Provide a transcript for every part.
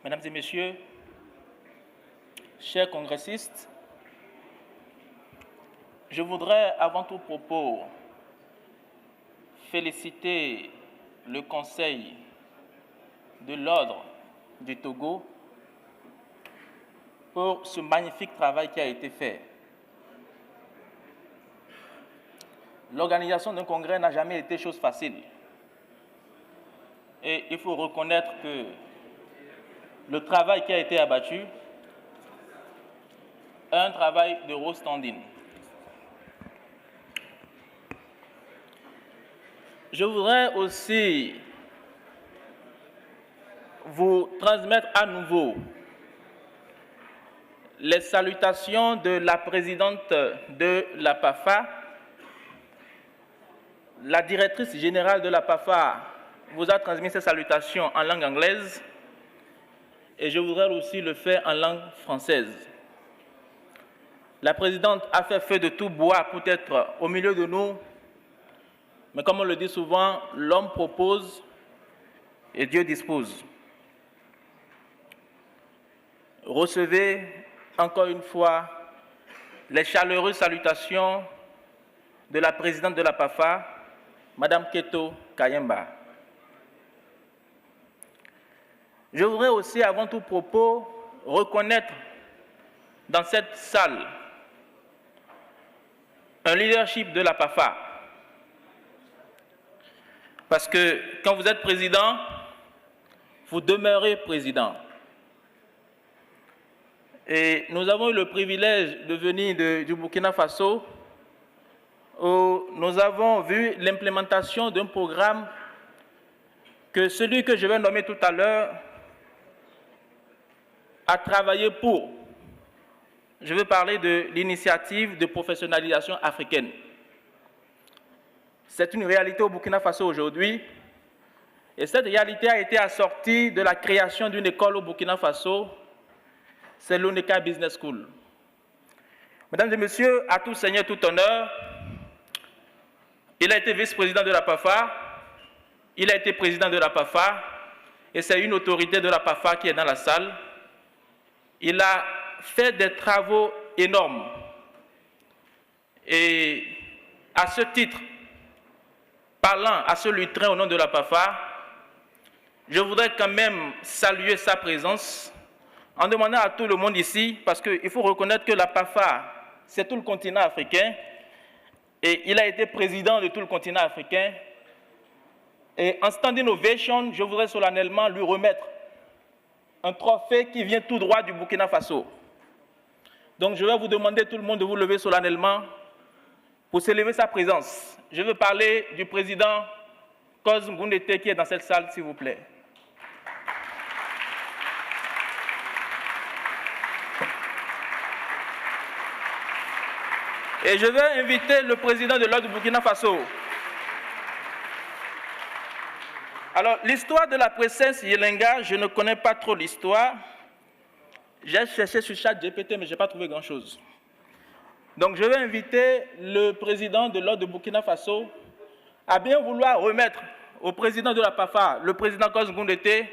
Mesdames et Messieurs, chers congressistes, je voudrais avant tout propos féliciter le Conseil de l'Ordre du Togo pour ce magnifique travail qui a été fait. L'organisation d'un congrès n'a jamais été chose facile. Et il faut reconnaître que le travail qui a été abattu est un travail de haut standing. Je voudrais aussi vous transmettre à nouveau les salutations de la présidente de la PAFA. La directrice générale de la PAFA vous a transmis ces salutations en langue anglaise et je voudrais aussi le faire en langue française. La présidente a fait feu de tout bois pour être au milieu de nous, mais comme on le dit souvent, l'homme propose et Dieu dispose. Recevez encore une fois les chaleureuses salutations de la présidente de la PAFA, Madame Keto Kayemba. Je voudrais aussi, avant tout propos, reconnaître dans cette salle un leadership de la PAFA. Parce que quand vous êtes président, vous demeurez président. Et nous avons eu le privilège de venir du Burkina Faso, où nous avons vu l'implémentation d'un programme que celui que je vais nommer tout à l'heure a travaillé pour. Je veux parler de l'initiative de professionnalisation africaine. C'est une réalité au Burkina Faso aujourd'hui, et cette réalité a été assortie de la création d'une école au Burkina Faso, c'est l'ONECA Business School. Mesdames et messieurs, à tout seigneur, tout honneur, il a été vice-président de la PAFA, il a été président de la PAFA, et c'est une autorité de la PAFA qui est dans la salle. Il a fait des travaux énormes. Et à ce titre, parlant à ce lutrin au nom de la PAFA, je voudrais quand même saluer sa présence en demandant à tout le monde ici, parce qu'il faut reconnaître que la PAFA, c'est tout le continent africain, et il a été président de tout le continent africain. Et en standing ovation, je voudrais solennellement lui remettre un trophée qui vient tout droit du Burkina Faso. Donc je vais vous demander tout le monde de vous lever solennellement pour célébrer sa présence. Je veux parler du président Koz Ngoundete qui est dans cette salle, s'il vous plaît. Et je vais inviter le président de l'Ordre du Burkina Faso. Alors, l'histoire de la princesse Yelenga, je ne connais pas trop l'histoire. J'ai cherché sur ChatGPT, mais je n'ai pas trouvé grand-chose. Donc, je vais inviter le président de l'Ordre de Burkina Faso à bien vouloir remettre au président de la PAFA, le président Koz Ngoundete,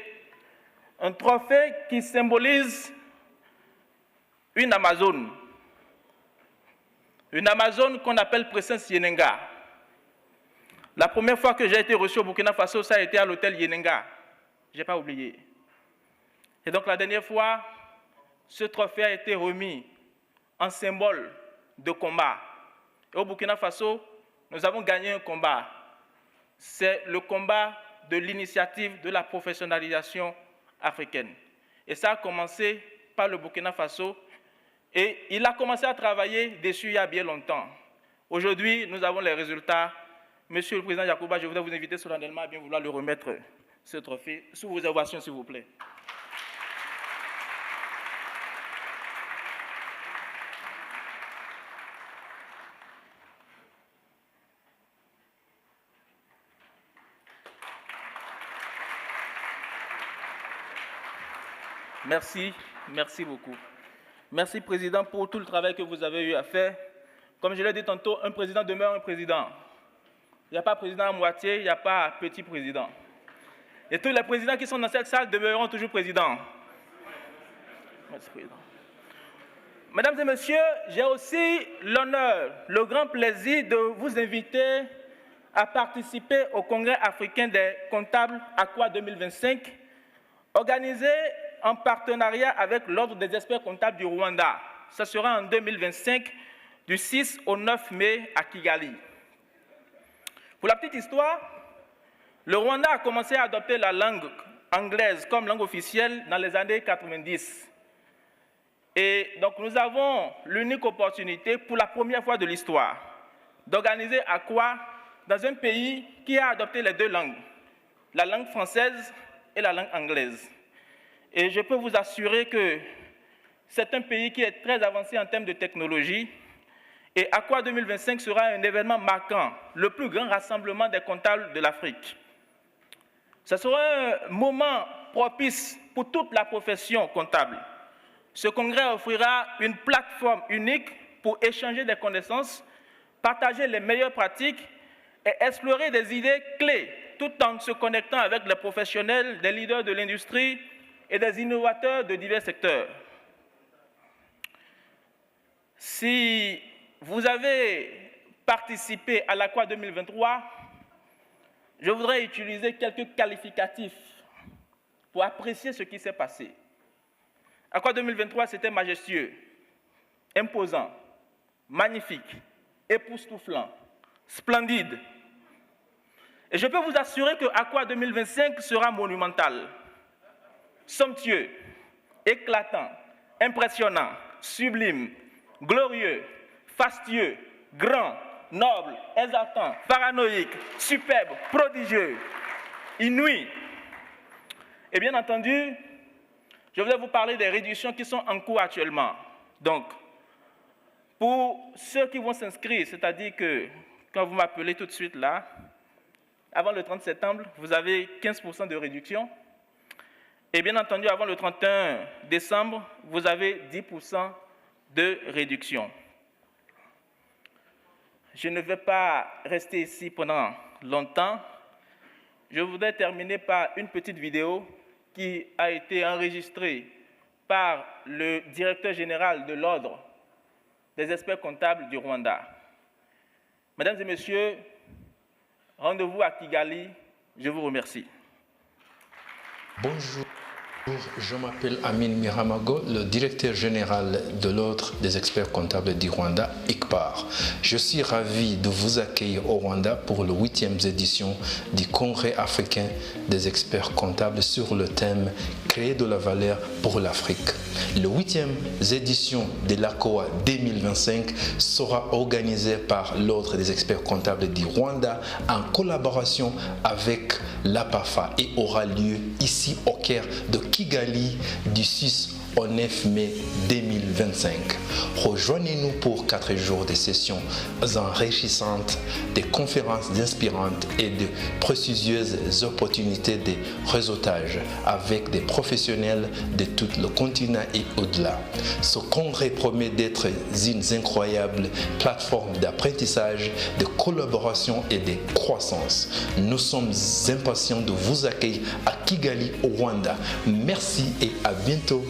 un trophée qui symbolise une Amazone. Une Amazone qu'on appelle princesse Yelenga. La première fois que j'ai été reçu au Burkina Faso, ça a été à l'hôtel Yenenga. Je n'ai pas oublié. Et donc la dernière fois, ce trophée a été remis en symbole de combat. Et au Burkina Faso, nous avons gagné un combat. C'est le combat de l'initiative de la professionnalisation africaine. Et ça a commencé par le Burkina Faso. Et il a commencé à travailler dessus il y a bien longtemps. Aujourd'hui, nous avons les résultats. Monsieur le Président Yacouba, je voudrais vous inviter solennellement à bien vouloir lui remettre ce trophée. Sous vos ovations, s'il vous plaît. Merci, merci beaucoup. Merci, Président, pour tout le travail que vous avez eu à faire. Comme je l'ai dit tantôt, un président demeure un président. Il n'y a pas président à moitié, il n'y a pas petit président. Et tous les présidents qui sont dans cette salle demeureront toujours présidents. Merci, Président. Mesdames et messieurs, j'ai aussi l'honneur, le grand plaisir de vous inviter à participer au Congrès africain des comptables ACOA 2025, organisé en partenariat avec l'Ordre des experts comptables du Rwanda. Ce sera en 2025, du 6 au 9 mai à Kigali. Pour la petite histoire, le Rwanda a commencé à adopter la langue anglaise comme langue officielle dans les années 90. Et donc nous avons l'unique opportunité pour la première fois de l'histoire d'organiser ACOA dans un pays qui a adopté les deux langues, la langue française et la langue anglaise. Et je peux vous assurer que c'est un pays qui est très avancé en termes de technologie. Et ACOA 2025 sera un événement marquant, le plus grand rassemblement des comptables de l'Afrique. Ce sera un moment propice pour toute la profession comptable. Ce congrès offrira une plateforme unique pour échanger des connaissances, partager les meilleures pratiques et explorer des idées clés, tout en se connectant avec les professionnels, des leaders de l'industrie et des innovateurs de divers secteurs. Si vous avez participé à l'ACOA 2023, je voudrais utiliser quelques qualificatifs pour apprécier ce qui s'est passé. ACOA 2023, c'était majestueux, imposant, magnifique, époustouflant, splendide. Et je peux vous assurer que ACOA 2025 sera monumental, somptueux, éclatant, impressionnant, sublime, glorieux, fastueux, grand, noble, exaltant, paranoïque, superbe, prodigieux, inouï. Et bien entendu, je voudrais vous parler des réductions qui sont en cours actuellement. Donc, pour ceux qui vont s'inscrire, c'est-à-dire que quand vous m'appelez tout de suite là, avant le 30 septembre, vous avez 15% de réduction. Et bien entendu, avant le 31 décembre, vous avez 10% de réduction. Je ne vais pas rester ici pendant longtemps. Je voudrais terminer par une petite vidéo qui a été enregistrée par le directeur général de l'Ordre des experts comptables du Rwanda. Mesdames et messieurs, rendez-vous à Kigali. Je vous remercie. Bonjour. Je m'appelle Amin Miramago, le directeur général de l'Ordre des experts comptables du Rwanda, ICPAR. Je suis ravi de vous accueillir au Rwanda pour la 8e édition du Congrès africain des experts comptables sur le thème « Créer de la valeur pour l'Afrique ». La 8e édition de l'ACOA 2025 sera organisée par l'Ordre des experts comptables du Rwanda en collaboration avec l'APAFA et aura lieu ici au Caire de Kigali du 6 au 9 mai 2025. Rejoignez-nous pour 4 jours de sessions enrichissantes, des conférences inspirantes et de précieuses opportunités de réseautage avec des professionnels de tout le continent et au-delà. Ce congrès promet d'être une incroyable plateforme d'apprentissage, de collaboration et de croissance. Nous sommes impatients de vous accueillir à Kigali au Rwanda. Merci et à bientôt.